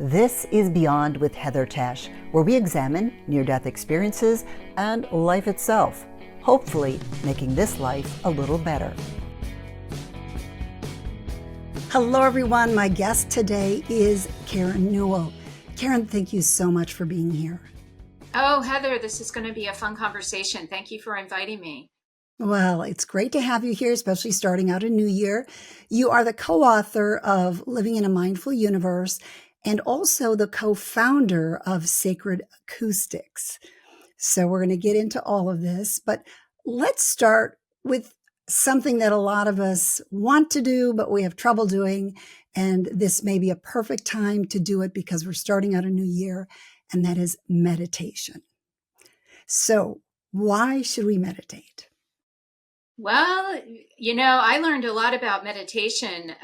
This is Beyond with Heather Tesch, where we examine near-death experiences and life itself, hopefully making this life a little better. Hello, everyone. My guest today is Karen Newell. Karen, thank you so much for being here. Oh, Heather, this is going to be a fun conversation. Thank you for inviting me. Well, it's great to have you here, especially starting out a new year. You are the co-author of Living in a Mindful Universe and also the co-founder of Sacred Acoustics. So we're going to get into all of this, but let's start with something that a lot of us want to do, but we have trouble doing. And this may be a perfect time to do it because we're starting out a new year, and that is meditation. So why should we meditate? Well, I learned a lot about meditation.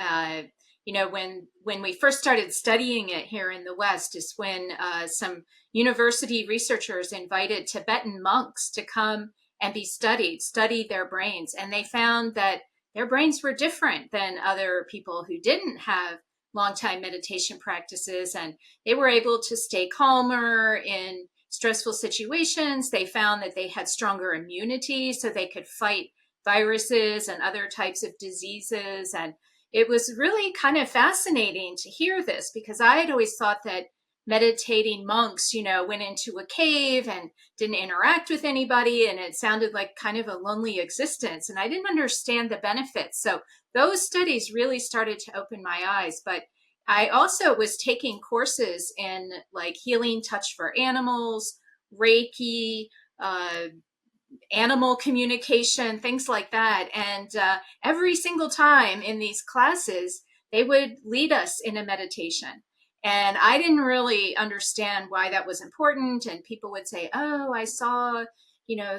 When we first started studying it here in the West is when some university researchers invited Tibetan monks to come and be study their brains. And they found that their brains were different than other people who didn't have long time meditation practices. And they were able to stay calmer in stressful situations. They found that they had stronger immunity so they could fight viruses and other types of diseases. And it was really kind of fascinating to hear this because I had always thought that meditating monks, went into a cave and didn't interact with anybody. And it sounded like kind of a lonely existence. And I didn't understand the benefits. So those studies really started to open my eyes. But I also was taking courses in like healing touch for animals, Reiki, animal communication, things like that. And every single time in these classes, they would lead us in a meditation. And I didn't really understand why that was important. And people would say, oh, I saw,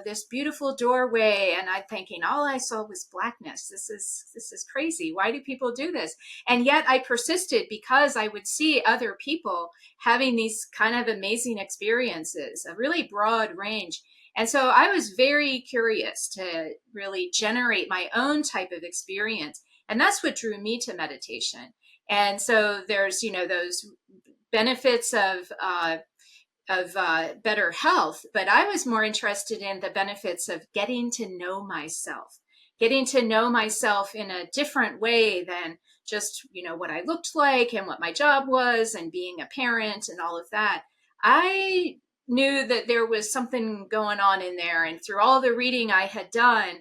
this beautiful doorway. And I'm thinking, all I saw was blackness. This is crazy. Why do people do this? And yet I persisted because I would see other people having these kind of amazing experiences, a really broad range. And so I was very curious to really generate my own type of experience. And that's what drew me to meditation. And so there's, those benefits of better health, but I was more interested in the benefits of getting to know myself in a different way than just, what I looked like and what my job was and being a parent and all of that. I knew that there was something going on in there. And through all the reading I had done,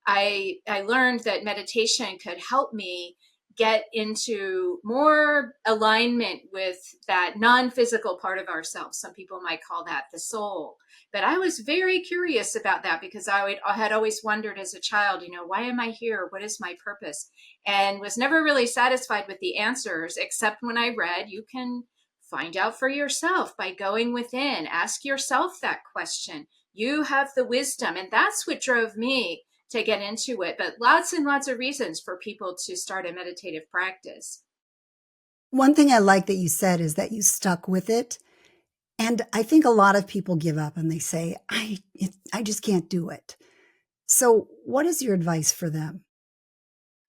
I learned that meditation could help me get into more alignment with that non-physical part of ourselves. Some people might call that the soul. But I was very curious about that because I had always wondered as a child, why am I here? What is my purpose? And was never really satisfied with the answers, except when I read, you can find out for yourself by going within. Ask yourself that question. You have the wisdom. And that's what drove me to get into it. But lots and lots of reasons for people to start a meditative practice. One thing I like that you said is that you stuck with it. And I think a lot of people give up and they say, I just can't do it. So what is your advice for them?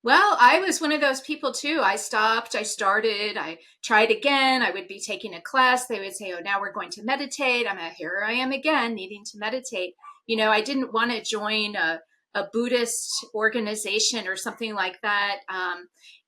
Well, I was one of those people too. I stopped, I started, I tried again. I would be taking a class. They would say, oh, now we're going to meditate. Here I am again, needing to meditate. I didn't want to join a Buddhist organization or something like that.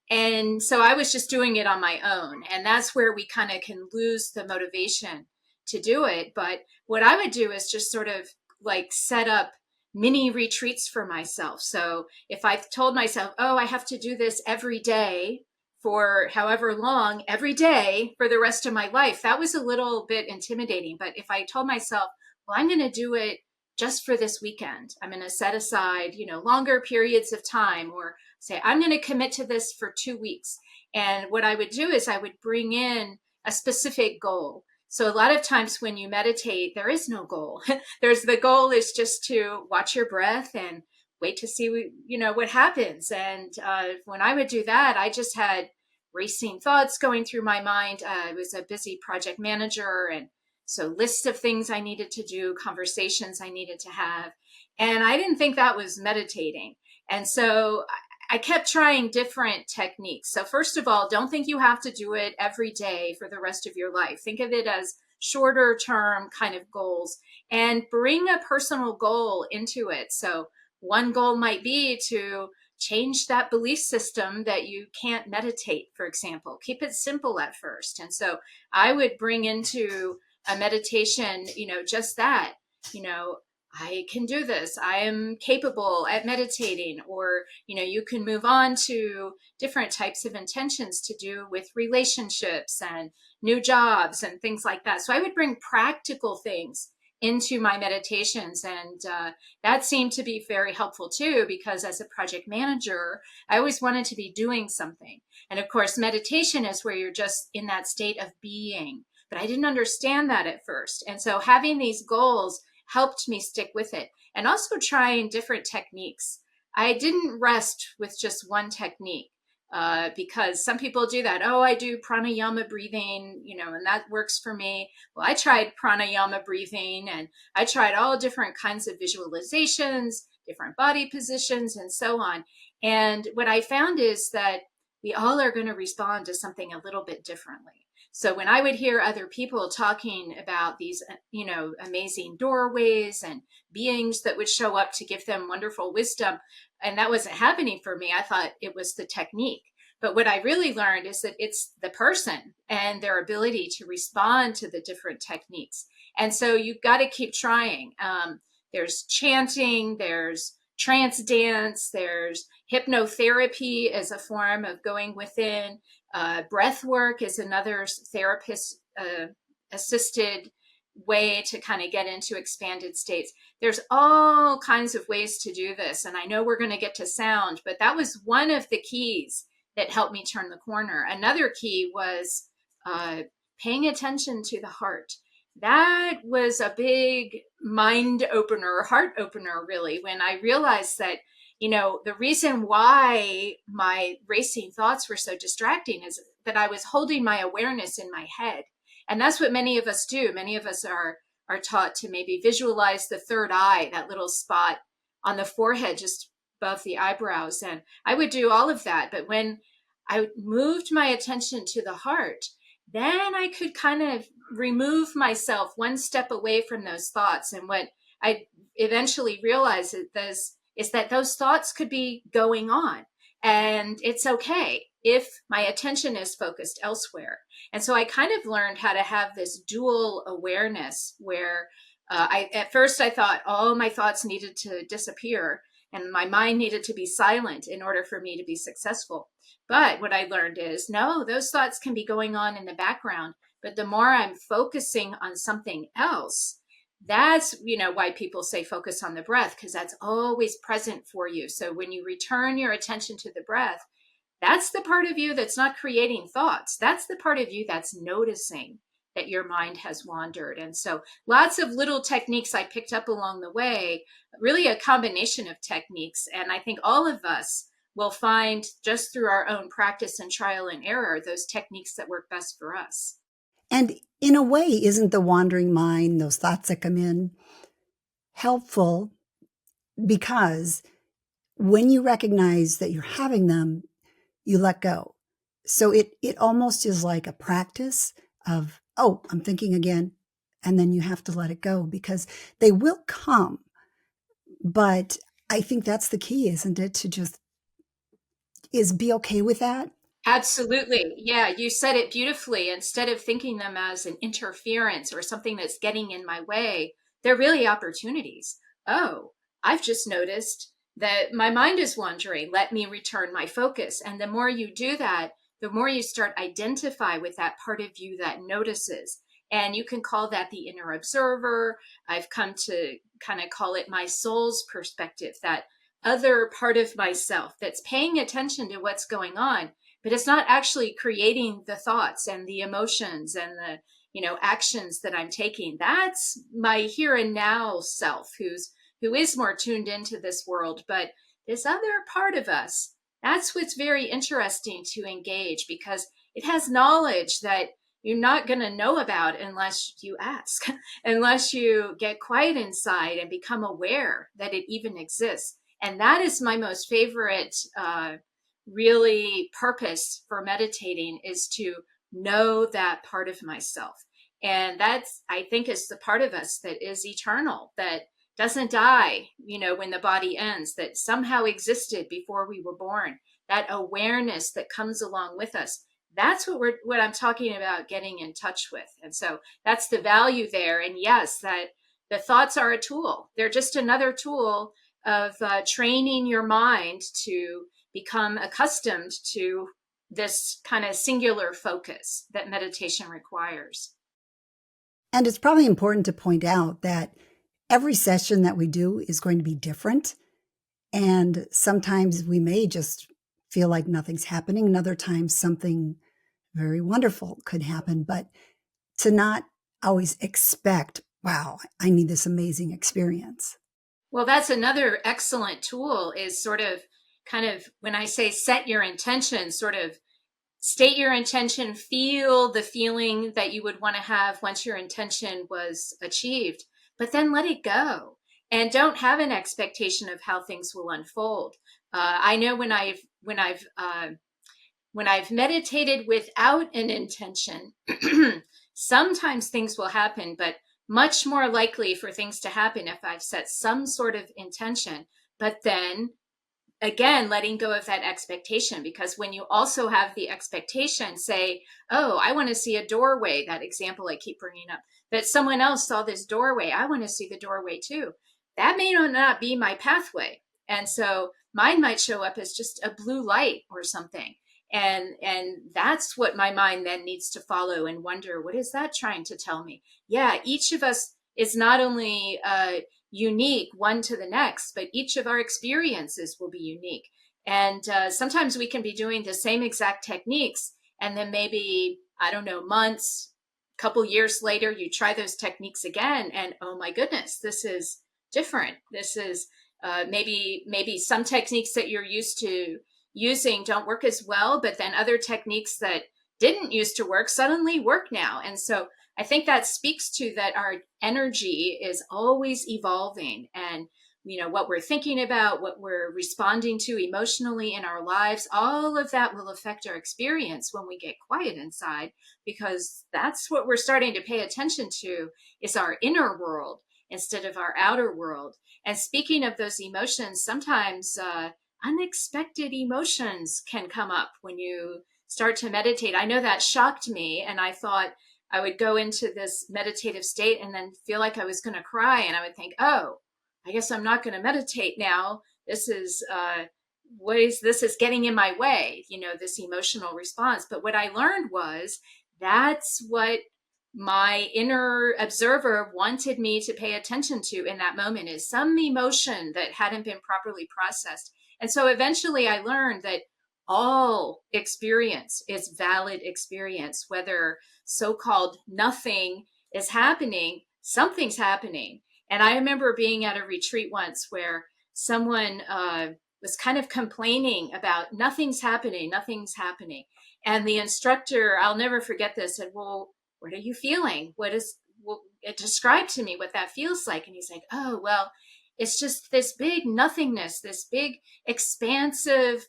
And so I was just doing it on my own. And that's where we kind of can lose the motivation to do it. But what I would do is just sort of like set up mini retreats for myself. So if I told myself, oh, I have to do this every day for however long, every day for the rest of my life, that was a little bit intimidating. But if I told myself, well, I'm going to do it just for this weekend, I'm going to set aside, longer periods of time, or say, I'm going to commit to this for 2 weeks. And what I would do is I would bring in a specific goal. So a lot of times when you meditate, there is no goal. The goal is just to watch your breath and wait to see, what happens. And when I would do that, I just had racing thoughts going through my mind. I was a busy project manager, and so lists of things I needed to do, conversations I needed to have. And I didn't think that was meditating. And so I kept trying different techniques. So first of all, don't think you have to do it every day for the rest of your life. Think of it as shorter term kind of goals, and bring a personal goal into it. So one goal might be to change that belief system that you can't meditate, for example. Keep it simple at first. And so I would bring into a meditation, just that, you know, I can do this. I am capable at meditating. Or, you can move on to different types of intentions to do with relationships and new jobs and things like that. So I would bring practical things into my meditations. And that seemed to be very helpful too, because as a project manager, I always wanted to be doing something. And of course, meditation is where you're just in that state of being. But I didn't understand that at first. And so having these goals helped me stick with it, and also trying different techniques. I didn't rest with just one technique because some people do that. Oh, I do pranayama breathing, and that works for me. Well, I tried pranayama breathing, and I tried all different kinds of visualizations, different body positions, and so on. And what I found is that we all are going to respond to something a little bit differently. So when I would hear other people talking about these, amazing doorways and beings that would show up to give them wonderful wisdom, and that wasn't happening for me, I thought it was the technique. But what I really learned is that it's the person and their ability to respond to the different techniques. And so you've got to keep trying. There's chanting, there's trance dance, there's hypnotherapy as a form of going within. Breath work is another therapist assisted way to kind of get into expanded states. There's all kinds of ways to do this. And I know we're going to get to sound, but that was one of the keys that helped me turn the corner. Another key was paying attention to the heart. That was a big mind opener, heart opener, really, when I realized that the reason why my racing thoughts were so distracting is that I was holding my awareness in my head. And that's what many of us do. Many of us are taught to maybe visualize the third eye, that little spot on the forehead just above the eyebrows. And I would do all of that. But when I moved my attention to the heart, then I could kind of remove myself one step away from those thoughts. And what I eventually realized is that those thoughts could be going on, and it's okay if my attention is focused elsewhere. And so I kind of learned how to have this dual awareness where at first I thought all my thoughts needed to disappear and my mind needed to be silent in order for me to be successful. But what I learned is, no, those thoughts can be going on in the background, but the more I'm focusing on something else, that's why people say focus on the breath, because that's always present for you. So when you return your attention to the breath, that's the part of you that's not creating thoughts. That's the part of you that's noticing that your mind has wandered. And so lots of little techniques I picked up along the way, really a combination of techniques. And I think all of us will find, just through our own practice and trial and error, those techniques that work best for us. And in a way, isn't the wandering mind, those thoughts that come in, helpful? Because when you recognize that you're having them, you let go. So it almost is like a practice of, oh, I'm thinking again. And then you have to let it go because they will come. But I think that's the key, isn't it? To just be okay with that. Absolutely. Yeah, you said it beautifully. Instead of thinking them as an interference or something that's getting in my way, they're really opportunities. Oh, I've just noticed that my mind is wandering. Let me return my focus. And the more you do that, the more you start identify with that part of you that notices. And you can call that the inner observer. I've come to kind of call it my soul's perspective, that other part of myself that's paying attention to what's going on, but it's not actually creating the thoughts and the emotions and the actions that I'm taking. That's my here and now self, who is more tuned into this world. But this other part of us, that's what's very interesting to engage, because it has knowledge that you're not going to know about unless you ask, unless you get quiet inside and become aware that it even exists. And that is my most favorite, really purpose for meditating, is to know that part of myself. And that's, I think, is the part of us that is eternal, that doesn't die, when the body ends, that somehow existed before we were born, that awareness that comes along with us. That's what I'm talking about getting in touch with. And so that's the value there. And yes, that the thoughts are a tool. They're just another tool of training your mind to become accustomed to this kind of singular focus that meditation requires. And it's probably important to point out that every session that we do is going to be different. And sometimes we may just feel like nothing's happening, and other times something very wonderful could happen. But to not always expect, wow, I need this amazing experience. Well, that's another excellent tool, is sort of kind of, when I say set your intention, sort of state your intention, feel the feeling that you would want to have once your intention was achieved, but then let it go and don't have an expectation of how things will unfold. I know when I've meditated without an intention, sometimes things will happen, but much more likely for things to happen if I've set some sort of intention, but then again, letting go of that expectation. Because when you also have the expectation, say, oh, I want to see a doorway, that example I keep bringing up, that someone else saw this doorway, I want to see the doorway too. That may not be my pathway. And so mine might show up as just a blue light or something. And that's what my mind then needs to follow and wonder, what is that trying to tell me? Yeah, each of us is not only unique one to the next, but each of our experiences will be unique. And sometimes we can be doing the same exact techniques, and then maybe, I don't know, months, couple years later, you try those techniques again, and oh my goodness, this is different. This is maybe some techniques that you're used to using don't work as well, but then other techniques that didn't used to work suddenly work now. And so I think that speaks to that our energy is always evolving, and what we're thinking about, what we're responding to emotionally in our lives, all of that will affect our experience when we get quiet inside, because that's what we're starting to pay attention to, is our inner world instead of our outer world. And speaking of those emotions, sometimes unexpected emotions can come up when you start to meditate. I know that shocked me, and I thought I would go into this meditative state and then feel like I was going to cry. And I would think, oh, I guess I'm not going to meditate now. This is, this is getting in my way, this emotional response. But what I learned was that's what my inner observer wanted me to pay attention to in that moment, is some emotion that hadn't been properly processed. And so eventually I learned that all experience is valid experience, whether so-called nothing is happening, something's happening. And I remember being at a retreat once where someone was kind of complaining about nothing's happening. And the instructor, I'll never forget this, said, well, what are you feeling? It described to me what that feels like. And he's like, oh, well, it's just this big nothingness, this big expansive,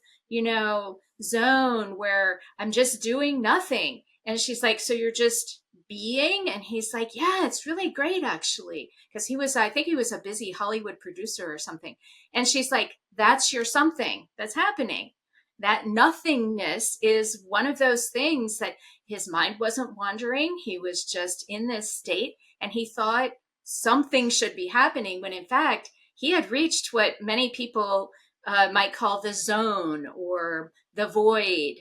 zone where I'm just doing nothing. And she's like, so you're just being? And he's like, yeah, it's really great, actually. Because I think he was a busy Hollywood producer or something. And she's like, that's your something that's happening. That nothingness is one of those things that his mind wasn't wandering. He was just in this state, and he thought something should be happening, when in fact, he had reached what many people might call the zone or the void,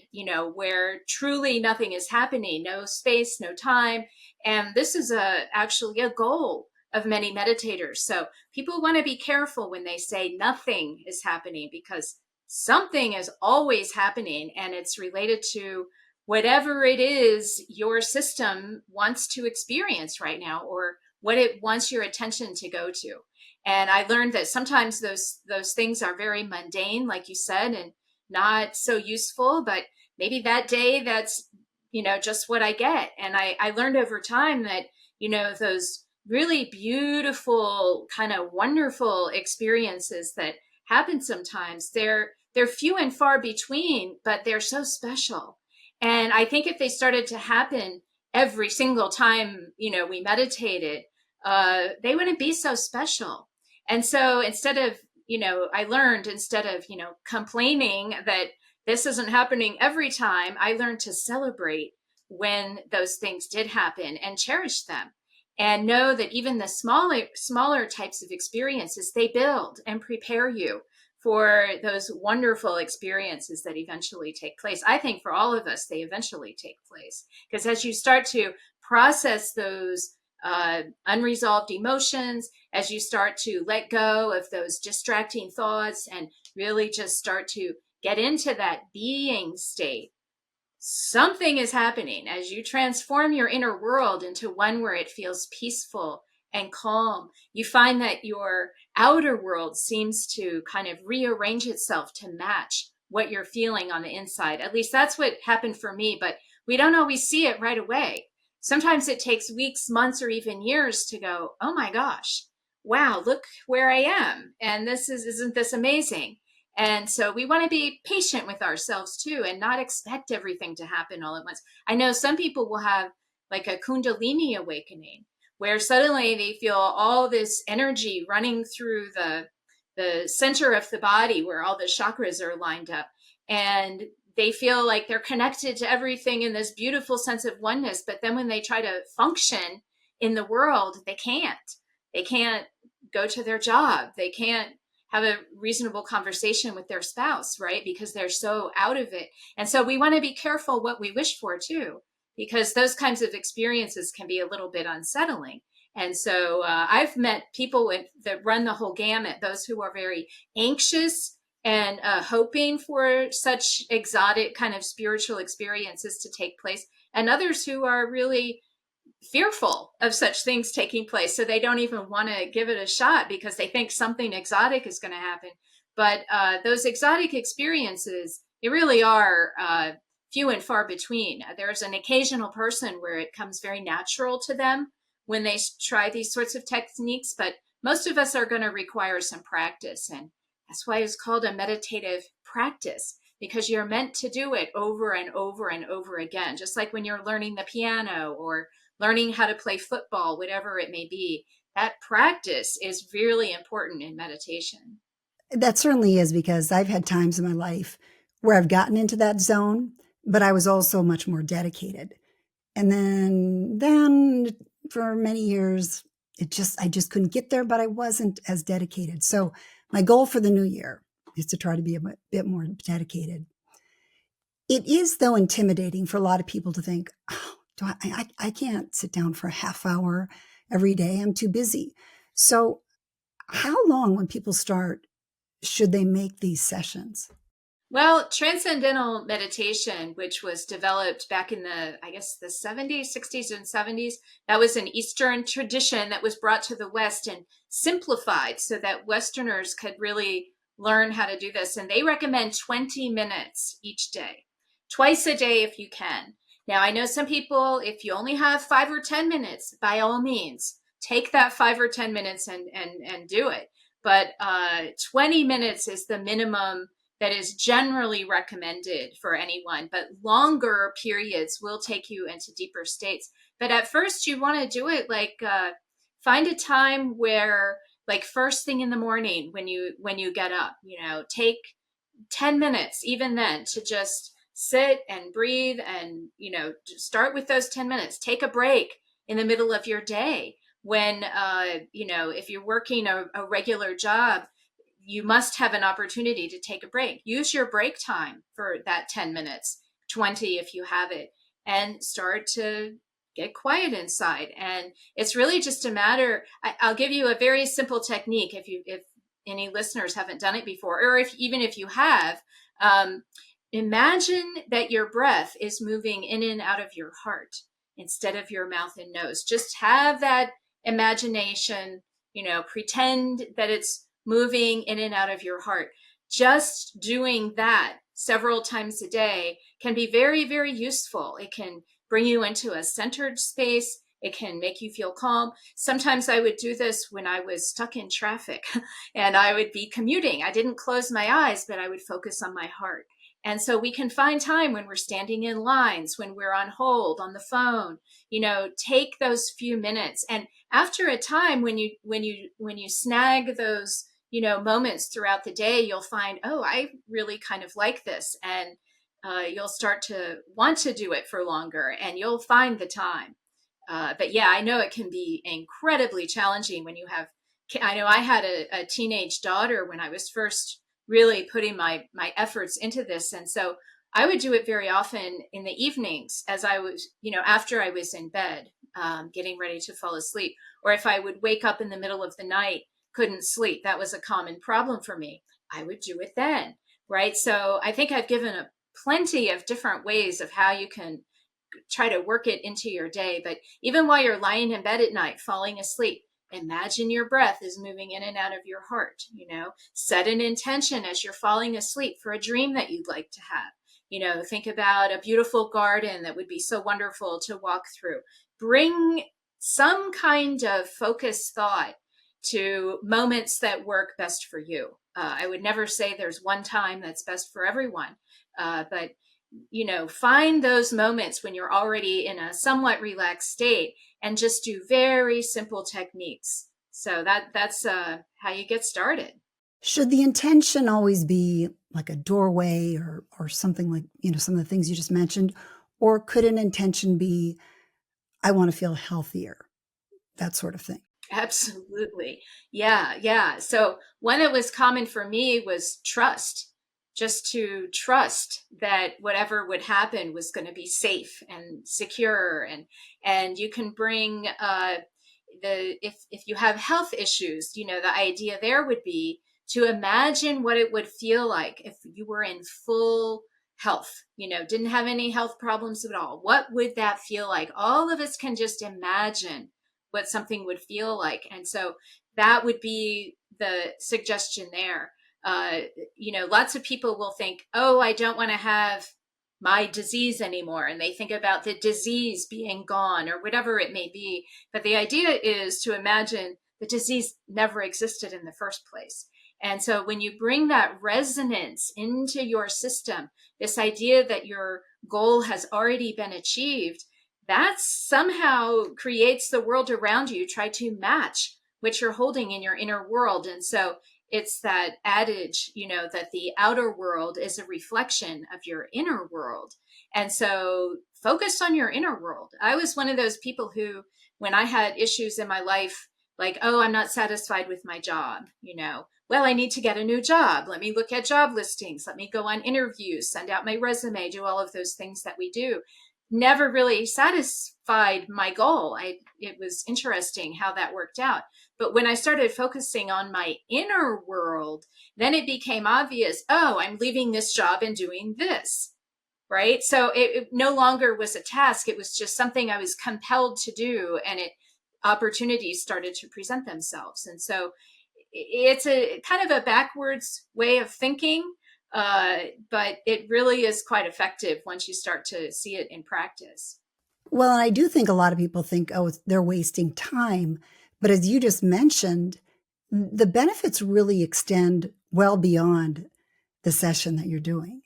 where truly nothing is happening, no space, no time. And this is actually a goal of many meditators. So people want to be careful when they say nothing is happening, because something is always happening, and it's related to whatever it is your system wants to experience right now, or what it wants your attention to go to. And I learned that sometimes those things are very mundane, like you said, and not so useful, but maybe that day that's, just what I get. And I learned over time that, those really beautiful, kind of wonderful experiences that happen sometimes, they're few and far between, but they're so special. And I think if they started to happen every single time, we meditated, they wouldn't be so special. And so instead of, I learned, instead of, complaining that this isn't happening every time, I learned to celebrate when those things did happen and cherish them, and know that even the smaller types of experiences, they build and prepare you for those wonderful experiences that eventually take place. I think for all of us, they eventually take place, because as you start to process those unresolved emotions, as you start to let go of those distracting thoughts and really just start to get into that being state, something is happening as you transform your inner world into one where it feels peaceful and calm. You find that your outer world seems to kind of rearrange itself to match what you're feeling on the inside. At least that's what happened for me, but we don't always see it right away. Sometimes it takes weeks, months, or even years to go, oh my gosh, wow, look where I am. And isn't this amazing? And so we want to be patient with ourselves too, and not expect everything to happen all at once. I know some people will have like a Kundalini awakening, where suddenly they feel all this energy running through the center of the body where all the chakras are lined up. And they feel like they're connected to everything in this beautiful sense of oneness. But then when they try to function in the world, they can't. They can't go to their job. They can't have a reasonable conversation with their spouse, right? Because they're so out of it. And so we want to be careful what we wish for too, because those kinds of experiences can be a little bit unsettling. And so I've met people that run the whole gamut, those who are very anxious and hoping for such exotic kind of spiritual experiences to take place, and others who are really fearful of such things taking place, so they don't even want to give it a shot because they think something exotic is going to happen. But those exotic experiences, they really are few and far between. There's an occasional person where it comes very natural to them when they try these sorts of techniques, but most of us are going to require some practice. And that's why it's called a meditative practice, because you're meant to do it over and over and over again, just like when you're learning the piano or learning how to play football, whatever it may be. That practice is really important in meditation. That certainly is, because I've had times in my life where I've gotten into that zone, but I was also much more dedicated. And then for many years, I just couldn't get there, but I wasn't as dedicated. So my goal for the new year is to try to be a bit more dedicated. It is, though, intimidating for a lot of people to think, oh, I can't sit down for a half hour every day. I'm too busy. So how long, when people start, should they make these sessions? Well, transcendental meditation, which was developed back in I guess the 70s, 60s, and 70s, that was an Eastern tradition that was brought to the West and simplified so that Westerners could really learn how to do this. And they recommend 20 minutes each day, twice a day if you can. Now, I know some people, if you only have 5 or 10 minutes, by all means, take that 5 or 10 minutes and do it. But 20 minutes is the minimum that is generally recommended for anyone, but longer periods will take you into deeper states. But at first you want to do it like, find a time where, like, first thing in the morning when you get up, take 10 minutes, even then, to just sit and breathe and, start with those 10 minutes. Take a break in the middle of your day when, if you're working a regular job, you must have an opportunity to take a break. Use your break time for that 10 minutes, 20 if you have it, and start to get quiet inside. And it's really just a matter, I'll give you a very simple technique if any listeners haven't done it before, or even if you have, imagine that your breath is moving in and out of your heart instead of your mouth and nose. Just have that imagination, pretend that it's moving in and out of your heart. Just doing that several times a day can be very, very useful. It can bring you into a centered space. It can make you feel calm. Sometimes I would do this when I was stuck in traffic and I would be commuting. I didn't close my eyes, but I would focus on my heart. And so we can find time when we're standing in lines, when we're on hold, on the phone, take those few minutes. And after a time, when you snag those, moments throughout the day, you'll find, oh, I really kind of like this. And you'll start to want to do it for longer and you'll find the time. But yeah, I know it can be incredibly challenging when you have, I know I had a teenage daughter when I was first really putting my efforts into this. And so I would do it very often in the evenings as I was, after I was in bed, getting ready to fall asleep. Or if I would wake up in the middle of the night, couldn't sleep, that was a common problem for me, I would do it then, right? So I think I've given a plenty of different ways of how you can try to work it into your day. But even while you're lying in bed at night, falling asleep, imagine your breath is moving in and out of your heart. Set an intention as you're falling asleep for a dream that you'd like to have. Think about a beautiful garden that would be so wonderful to walk through. Bring some kind of focused thought to moments that work best for you. I would never say there's one time that's best for everyone, but find those moments when you're already in a somewhat relaxed state and just do very simple techniques. So that's how you get started. Should the intention always be like a doorway or something like, some of the things you just mentioned? Or could an intention be, I want to feel healthier, that sort of thing? Absolutely. Yeah. So one that was common for me was trust. Just to trust that whatever would happen was going to be safe and secure, and you can bring if you have health issues, the idea there would be to imagine what it would feel like if you were in full health, didn't have any health problems at all. What would that feel like? All of us can just imagine what something would feel like, and so that would be the suggestion there. Lots of people will think, oh, I don't want to have my disease anymore. And they think about the disease being gone or whatever it may be. But the idea is to imagine the disease never existed in the first place. And so when you bring that resonance into your system, this idea that your goal has already been achieved, that somehow creates the world around you try to match what you're holding in your inner world. And so it's that adage, that the outer world is a reflection of your inner world. And so focus on your inner world. I was one of those people who, when I had issues in my life, like, oh, I'm not satisfied with my job, well, I need to get a new job. Let me look at job listings. Let me go on interviews, send out my resume, do all of those things that we do. Never really satisfied my goal. It was interesting how that worked out. But when I started focusing on my inner world, then it became obvious, oh, I'm leaving this job and doing this, right? So it no longer was a task. It was just something I was compelled to do, and opportunities started to present themselves. And so it's a kind of a backwards way of thinking, but it really is quite effective once you start to see it in practice. Well, and I do think a lot of people think, oh, they're wasting time. But as you just mentioned, the benefits really extend well beyond the session that you're doing.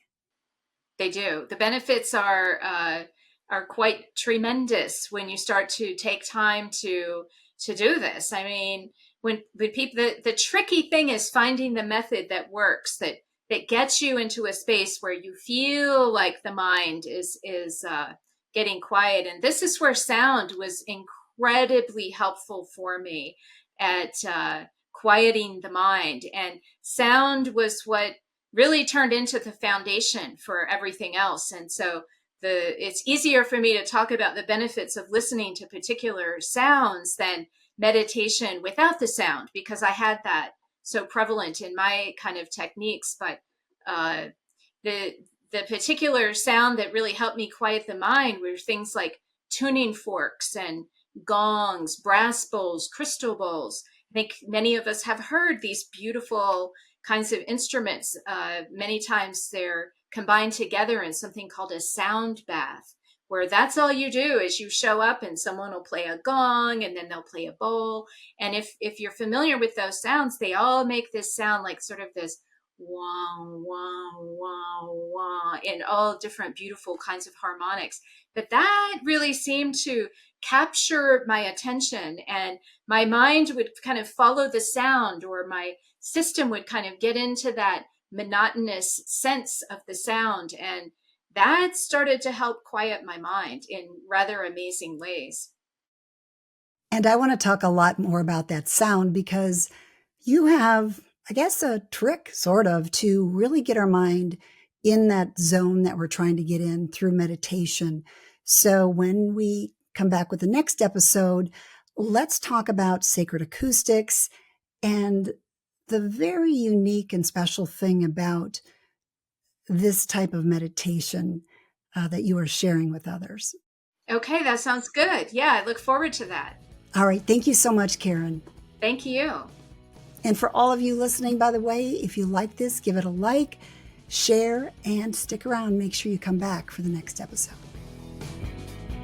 They do. The benefits are quite tremendous when you start to take time to do this. I mean, when people, the tricky thing is finding the method that works, that gets you into a space where you feel like the mind is getting quiet. And this is where sound was incredibly helpful for me at quieting the mind. And sound was what really turned into the foundation for everything else. And so it's easier for me to talk about the benefits of listening to particular sounds than meditation without the sound, because I had that so prevalent in my kind of techniques. But the particular sound that really helped me quiet the mind were things like tuning forks and gongs, brass bowls, crystal bowls. I think many of us have heard these beautiful kinds of instruments. Many times they're combined together in something called a sound bath, where that's all you do is you show up and someone will play a gong and then they'll play a bowl. And if you're familiar with those sounds, they all make this sound like sort of this wah, wah, wah, wah, in all different beautiful kinds of harmonics. But that really seemed to capture my attention, and my mind would kind of follow the sound, or my system would kind of get into that monotonous sense of the sound. And that started to help quiet my mind in rather amazing ways. And I want to talk a lot more about that sound because you have, I guess, a trick sort of to really get our mind in that zone that we're trying to get in through meditation. So when we come back with the next episode, let's talk about sacred acoustics and the very unique and special thing about this type of meditation that you are sharing with others. Okay, that sounds good. Yeah, I look forward to that. All right. Thank you so much, Karen. Thank you. And for all of you listening, by the way, if you like this, give it a like, share, and stick around. Make sure you come back for the next episode.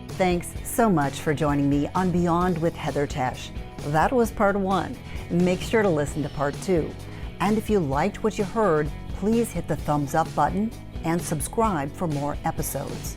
Thanks so much for joining me on Beyond with Heather Tesch. That was part 1. Make sure to listen to part 2. And if you liked what you heard, please hit the thumbs up button and subscribe for more episodes.